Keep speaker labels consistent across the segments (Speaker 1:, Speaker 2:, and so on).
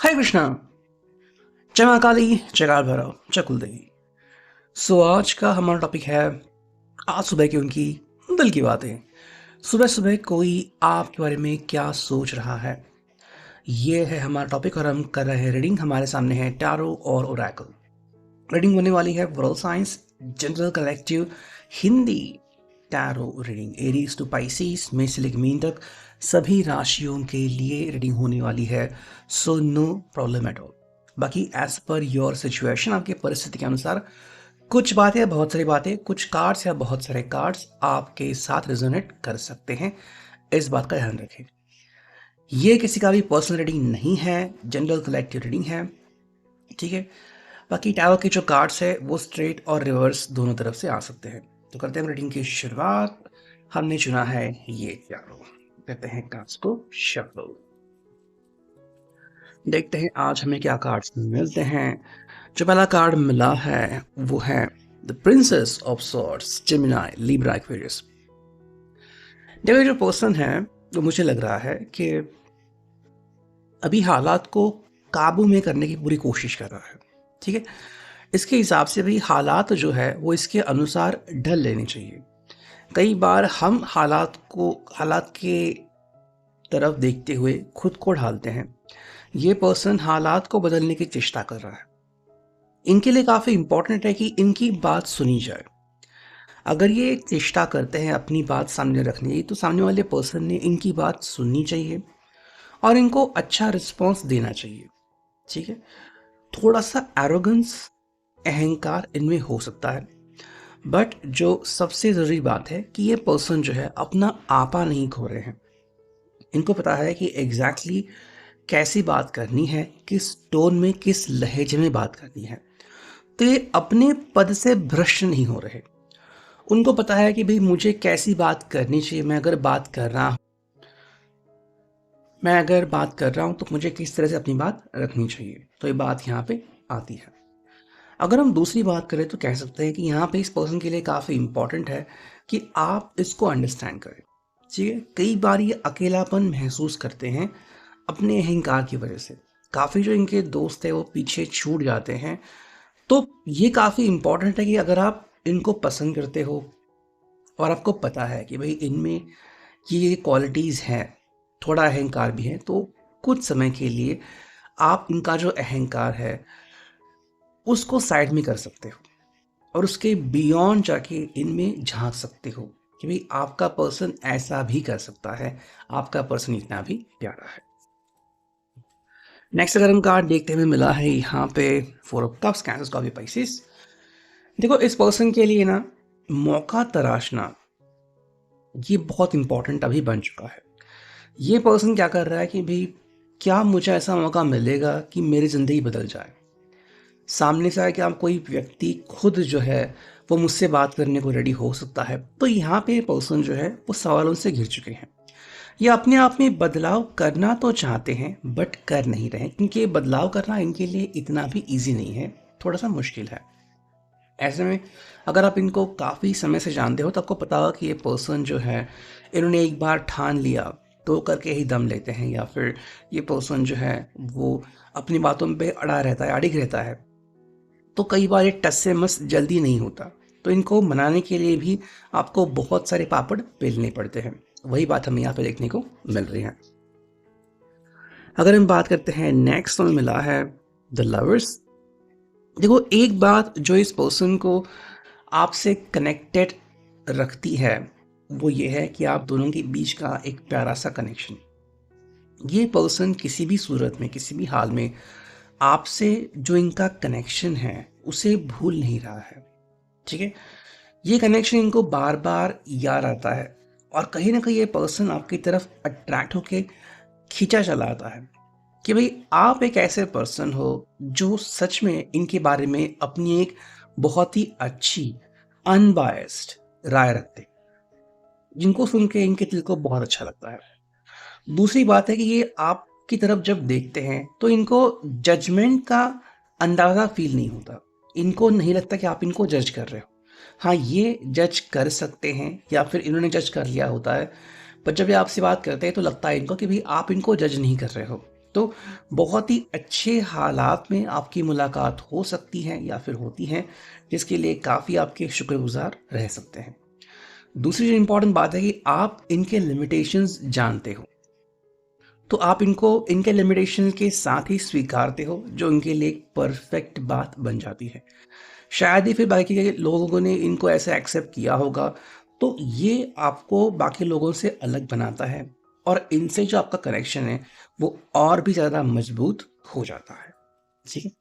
Speaker 1: हरे कृष्णा। जय मां काली, जय काल भैरव, जय कुलदेवी। सो आज का हमारा टॉपिक है आज सुबह की उनकी दिल की बातें। सुबह सुबह कोई आपके बारे में क्या सोच रहा है, ये है हमारा टॉपिक और हम कर रहे हैं रीडिंग। हमारे सामने है टैरो और ओरेकल। रीडिंग होने वाली है world science general collective Hindi tarot reading Aries to Pisces में से लेकर मीन तक सभी राशियों के लिए रीडिंग होने वाली है। So no problem at all. बाकी एज पर योर सिचुएशन, आपकी परिस्थिति के अनुसार कुछ बातें, बहुत सारी बातें, कुछ कार्ड्स या बहुत सारे कार्ड्स आपके साथ रेजोनेट कर सकते हैं। इस बात का ध्यान रखें। ये किसी का भी पर्सनल रीडिंग नहीं है, जनरल कलेक्टिव रीडिंग है, ठीक है। बाकी टैरो के जो कार्ड्स है वो स्ट्रेट और रिवर्स दोनों तरफ से आ सकते हैं। तो करते हैं रीडिंग की शुरुआत। हमने चुना है ये टैरो, कहते हैं कार्ड्स को शफल। देखते हैं आज हमें क्या कार्ड्स मिलते हैं। जो पहला कार्ड मिला है वो है the princess of swords, Gemini, Libra, Aquarius. देखो, जो पर्सन है तो मुझे लग रहा है कि अभी हालात को काबू में करने की पूरी कोशिश कर रहा है, ठीक है। इसके हिसाब से भी हालात जो है वो इसके अनुसार ढल लेने चाहिए। कई बार हम हालात के तरफ देखते हुए खुद को ढालते हैं। ये पर्सन हालात को बदलने की चेष्टा कर रहा है। इनके लिए काफ़ी इंपॉर्टेंट है कि इनकी बात सुनी जाए। अगर ये चेष्टा करते हैं अपनी बात सामने रखने की, तो सामने वाले पर्सन ने इनकी बात सुननी चाहिए और इनको अच्छा रिस्पॉन्स देना चाहिए, ठीक है। थोड़ा सा एरोगेंस, अहंकार इनमें हो सकता है, बट जो सबसे ज़रूरी बात है कि ये पर्सन जो है अपना आपा नहीं खो रहे हैं। इनको पता है कि एग्जैक्टली कैसी बात करनी है, किस टोन में, किस लहजे में बात करनी है। तो ये अपने पद से भ्रष्ट नहीं हो रहे। उनको पता है कि भाई मुझे कैसी बात करनी चाहिए। मैं अगर बात कर रहा हूँ तो मुझे किस तरह से अपनी बात रखनी चाहिए। तो ये बात यहाँ पे आती है। अगर हम दूसरी बात करें तो कह सकते हैं कि यहाँ पे इस पर्सन के लिए काफ़ी इंपॉर्टेंट है कि आप इसको अंडरस्टैंड करें, ठीक है। कई बार ये अकेलापन महसूस करते हैं अपने अहंकार की वजह से। काफ़ी जो इनके दोस्त हैं वो पीछे छूट जाते हैं। तो ये काफ़ी इंपॉर्टेंट है कि अगर आप इनको पसंद करते हो और आपको पता है कि भाई इनमें ये क्वालिटीज़ हैं, थोड़ा अहंकार भी है, तो कुछ समय के लिए आप इनका जो अहंकार है उसको साइड में कर सकते हो और उसके बियॉन्ड जाके इनमें झांक सकते हो कि भाई आपका पर्सन ऐसा भी कर सकता है, आपका पर्सन इतना भी प्यारा है। नेक्स्ट अगर हम कार्ड देखते हुए मिला है यहाँ पे four of cups, cancer, Scorpio, Pisces. देखो, इस पर्सन के लिए ना मौका तराशना ये बहुत इंपॉर्टेंट अभी बन चुका है। ये पर्सन क्या कर रहा है कि भाई क्या मुझे ऐसा मौका मिलेगा कि मेरी ज़िंदगी बदल जाए। सामने से आए कि आप कोई व्यक्ति खुद जो है वो मुझसे बात करने को रेडी हो सकता है। तो यहाँ पे पर्सन जो है वो सवालों से घिर चुके हैं। ये अपने आप में बदलाव करना तो चाहते हैं बट कर नहीं रहे, क्योंकि बदलाव करना इनके लिए इतना भी इजी नहीं है, थोड़ा सा मुश्किल है। ऐसे में अगर आप इनको काफ़ी समय से जानते हो तो आपको पता होगा कि ये पर्सन जो है इन्होंने एक बार ठान लिया तो करके ही दम लेते हैं, या फिर ये पर्सन जो है वो अपनी बातों पे अड़ा रहता है, अड़िग रहता है। तो कई बार ये टस से मस जल्दी नहीं होता। तो इनको मनाने के लिए भी आपको बहुत सारे पापड़ बेलने पड़ते हैं। वही बात हमें यहाँ पे देखने को मिल रही है। अगर हम बात करते हैं नेक्स्ट, तो मिला है द लवर्स। देखो, एक बात जो इस पर्सन को आपसे कनेक्टेड रखती है वो ये है कि आप दोनों के बीच का एक प्यारा सा कनेक्शन। ये पर्सन किसी भी सूरत में, किसी भी हाल में आपसे जो इनका कनेक्शन है उसे भूल नहीं रहा है, ठीक है। ये कनेक्शन इनको बार बार याद आता है और कहीं ना कहीं ये पर्सन आपकी तरफ अट्रैक्ट होके खींचा चला आता है कि भाई आप एक ऐसे पर्सन हो जो सच में इनके बारे में अपनी एक बहुत ही अच्छी अनबायस्ड राय रखते, जिनको सुन के इनके दिल को बहुत अच्छा लगता है। दूसरी बात है कि ये आपकी तरफ जब देखते हैं तो इनको जजमेंट का अंदाज़ा फील नहीं होता। इनको नहीं लगता कि आप इनको जज कर रहे हो। हाँ, ये जज कर सकते हैं या फिर इन्होंने जज कर लिया होता है, पर जब ये आपसे बात करते हैं तो लगता है इनको कि भाई आप इनको जज नहीं कर रहे हो, तो बहुत ही अच्छे हालात में आपकी मुलाकात हो सकती है या फिर होती है, जिसके लिए काफ़ी आपके शुक्रगुज़ार रह सकते हैं। दूसरी जो इम्पोर्टेंट बात है कि आप इनके लिमिटेशंस जानते हो, तो आप इनको इनके लिमिटेशन के साथ ही स्वीकारते हो, जो इनके लिए एक परफेक्ट बात बन जाती है। शायद ही फिर बाकी के लोगों ने इनको ऐसे एक्सेप्ट किया होगा, तो ये आपको बाकी लोगों से अलग बनाता है और इनसे जो आपका कनेक्शन है, वो और भी ज़्यादा मजबूत हो जाता है। ठीक है?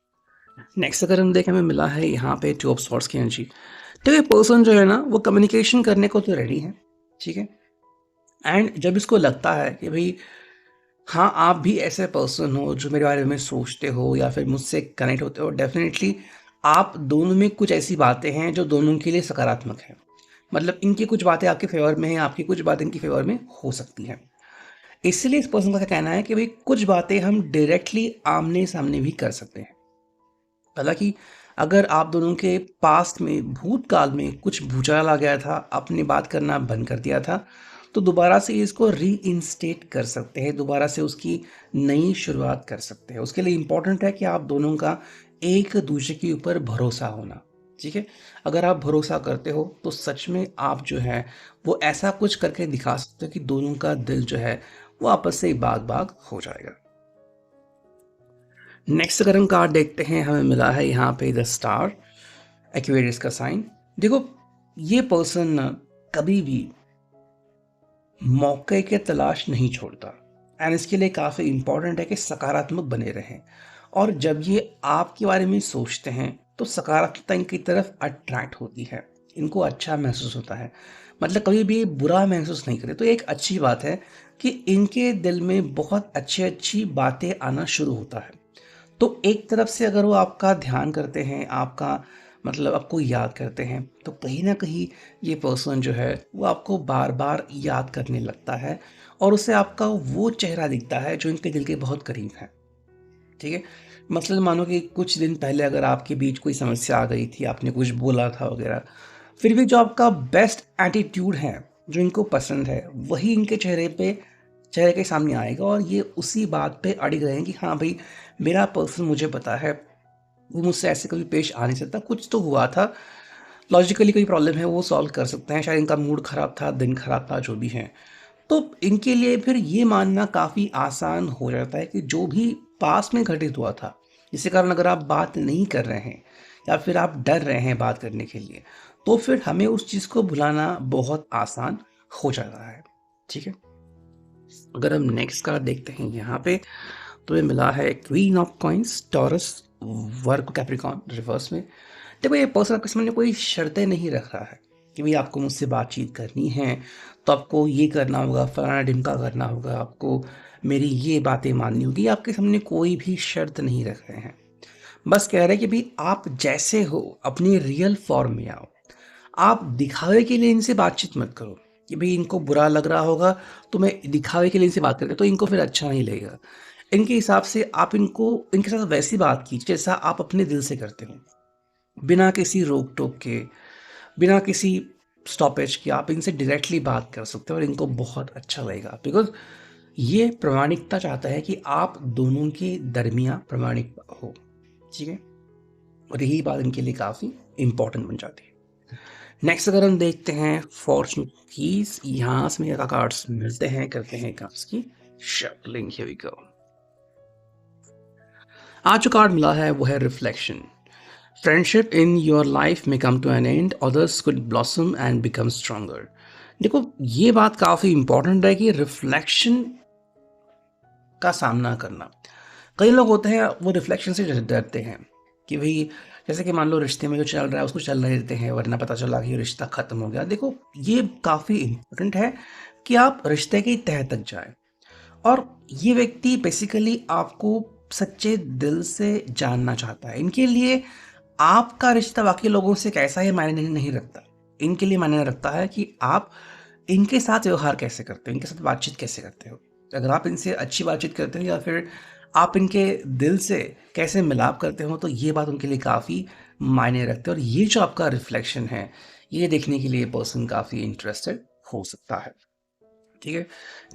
Speaker 1: नेक्स्ट अगर हम देखें, हमें मिला है यहाँ पे टू ऑफ सॉर्ड्स की एनर्जी। तो ये पर्सन जो है ना, वो कम्युनिकेशन करने को तो रेडी है, ठीक है? एंड जब इसको लगता है कि भई हाँ, आप भी ऐसे पर्सन हो जो मेरे बारे में सोचते हो या फिर मुझसे कनेक्ट होते हो, डेफ़िनेटली आप दोनों में कुछ ऐसी बातें हैं जो दोनों के लिए सकारात्मक हैं। मतलब इनकी कुछ बातें आपके फ़ेवर में हैं, आपकी कुछ बातें इनके फ़ेवर में हो सकती हैं। इसलिए इस पर्सन का क्या कहना है कि भई कुछ बातें हम डायरेक्टली आमने-सामने भी कर सकते हैं। हालाँकि अगर आप दोनों के पास्ट में, भूतकाल में कुछ भूचाल आ गया था, आपने बात करना बंद कर दिया था, तो दोबारा से इसको रीइंस्टेट कर सकते हैं, दोबारा से उसकी नई शुरुआत कर सकते हैं। उसके लिए इम्पोर्टेंट है कि आप दोनों का एक-दूसरे के ऊपर भरोसा होना, ठीक है? अगर आप भरोसा करते हो, तो सच में आप जो है, वो ऐसा कुछ करके दिखा सकते हो कि दोनों का दिल जो है, वो आपस से बाग-बाग हो जाएगा। नेक्स्ट अगर हम कार्ड देखते हैं, हमें मिला है यहाँ पे द स्टार, एक्वेरियस का साइन। देखो, ये पर्सन ना कभी भी मौके की तलाश नहीं छोड़ता एंड इसके लिए काफ़ी इम्पोर्टेंट है कि सकारात्मक बने रहें। और जब ये आपके बारे में सोचते हैं, तो सकारात्मकता इनकी तरफ अट्रैक्ट होती है, इनको अच्छा महसूस होता है। मतलब कभी भी बुरा महसूस नहीं करे, तो ये एक अच्छी बात है कि इनके दिल में बहुत अच्छी-अच्छी बातें आना शुरू होता है। तो एक तरफ से अगर वो आपका ध्यान करते हैं, आपका मतलब आपको याद करते हैं, तो कहीं न कहीं ये पर्सन जो है, वो आपको बार-बार याद करने लगता है और उसे आपका वो चेहरा दिखता है जो इनके दिल के बहुत करीब है, ठीक है? मसलन मानो कि कुछ दिन पहले अगर आपके बीच कोई समस्या आ गई थी, आपने कुछ बोला था वगैरह, फिर भी जो आपका बेस्ट एटीट्यूड है, जो इनको पसंद है, वही इनके चेहरे के सामने आएगा और ये उसी बात पे अड़िग रहे हैं कि हाँ भाई, मेरा पर्सन मुझे पता है, वो मुझसे ऐसे कभी पेश आ नहीं सकता, कुछ तो हुआ था, लॉजिकली कोई प्रॉब्लम है वो सॉल्व कर सकते हैं, शायद इनका मूड खराब था, दिन खराब था, जो भी है। तो इनके लिए फिर ये मानना काफ़ी आसान हो जाता है कि जो भी पास्ट में घटित हुआ था, जिसके कारण अगर आप बात नहीं कर रहे हैं या फिर आप डर रहे हैं बात करने के लिए, तो फिर हमें उस चीज़ को भुलाना बहुत आसान हो जाता है, ठीक है? अगर हम नेक्स्ट कार्ड देखते हैं यहाँ पे, तो ये मिला है क्वीन ऑफ कॉइन्स, टॉरस, वर्ग कैप्रिकॉर्न रिवर्स में। देखो, ये पर्सन आपके सामने कोई शर्तें नहीं रख रहा है कि भाई आपको मुझसे बातचीत करनी है, तो आपको ये करना होगा, फलाना ढिमका करना होगा, आपको मेरी ये बातें माननी होगी। ये आपके सामने कोई भी शर्त नहीं रख रहे हैं। बस कह रहे हैं कि भाई आप जैसे हो अपनी रियल फॉर्म में आओ। आप दिखावे के लिए इनसे बातचीत मत करो कि भाई इनको बुरा लग रहा होगा, तो मैं दिखावे के लिए इनसे बात करके, तो इनको फिर अच्छा नहीं लगेगा। इनके हिसाब से आप इनको इनके साथ वैसी बात कीजिए जैसा आप अपने दिल से करते हो, बिना किसी रोक-टोक के, बिना किसी स्टॉपेज के आप इनसे डायरेक्टली बात कर सकते हो और इनको बहुत अच्छा लगेगा। बिकॉज़ ये प्रामाणिकता चाहता है कि आप दोनों के दरमियाँ प्रामाणिक हो, ठीक है? और यही बात इनके लिए काफ़ी इम्पोर्टेंट बन जाती है। नेक्स्ट अगर हम देखते हैं फॉर्च्यून कीज़, यहाँ से मेरा कार्ड्स मिलते हैं, करते हैं कार्ड्स की शफलिंग, हियर वी गो। आज जो कार्ड मिला है वो है reflection. Friendship in your life में come to an end, others could blossom and become stronger. देखो, ये बात काफ़ी इंपॉर्टेंट है कि रिफ्लेक्शन का सामना करना। कई लोग होते हैं वो रिफ्लेक्शन से डरते हैं कि भाई, जैसे कि मान लो रिश्ते में जो चल रहा है उसको चलने देते हैं, वरना पता चला कि रिश्ता ख़त्म हो गया। देखो, ये काफ़ी इंपॉर्टेंट है कि आप रिश्ते की तह तक जाएं और ये व्यक्ति बेसिकली आपको सच्चे दिल से जानना चाहता है। इनके लिए आपका रिश्ता बाकी लोगों से कैसा है मायने नहीं रखता। इनके लिए मायने रखता है कि आप इनके साथ व्यवहार कैसे करते हो, इनके साथ बातचीत कैसे करते हो। अगर आप इनसे अच्छी बातचीत करते हो या फिर आप इनके दिल से कैसे मिलाप करते हो, तो ये बात उनके लिए काफ़ी मायने रखते हैं और ये जो आपका रिफ्लेक्शन है, ये देखने के लिए पर्सन काफ़ी इंटरेस्टेड हो सकता है। ठीक है।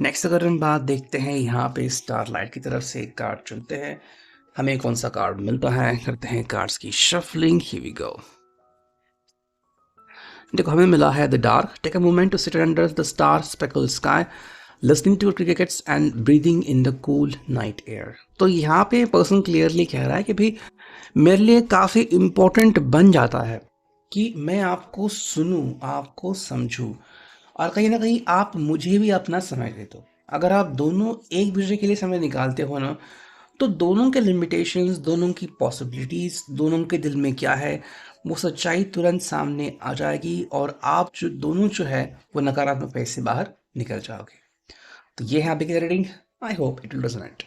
Speaker 1: नेक्स्ट अगर हम बात देखते हैं यहाँ पे स्टारलाइट की तरफ से एक कार्ड चुनते हैं, हमें कौन सा कार्ड मिलता है, करते हैं कार्ड्स की शफलिंग। Here we go. देखो हमें मिला है the dark, take a moment to sit under the star speckle sky, listening to crickets and breathing in the cool night air. तो यहाँ पे पर्सन क्लियरली कह रहा है कि भाई मेरे लिए काफ़ी इम्पोर्टेंट बन जाता है कि मैं आपको सुनूं, आपको समझूं, और कहीं ना कहीं आप मुझे भी अपना समय दे दो। अगर आप दोनों एक दूसरे के लिए समय निकालते हो ना, तो दोनों के लिमिटेशंस, दोनों की पॉसिबिलिटीज, दोनों के दिल में क्या है, वो सच्चाई तुरंत सामने आ जाएगी और आप जो दोनों जो है वो नकारात्मक फेज से बाहर निकल जाओगे। तो ये है अभी की reading. I hope it will resonate.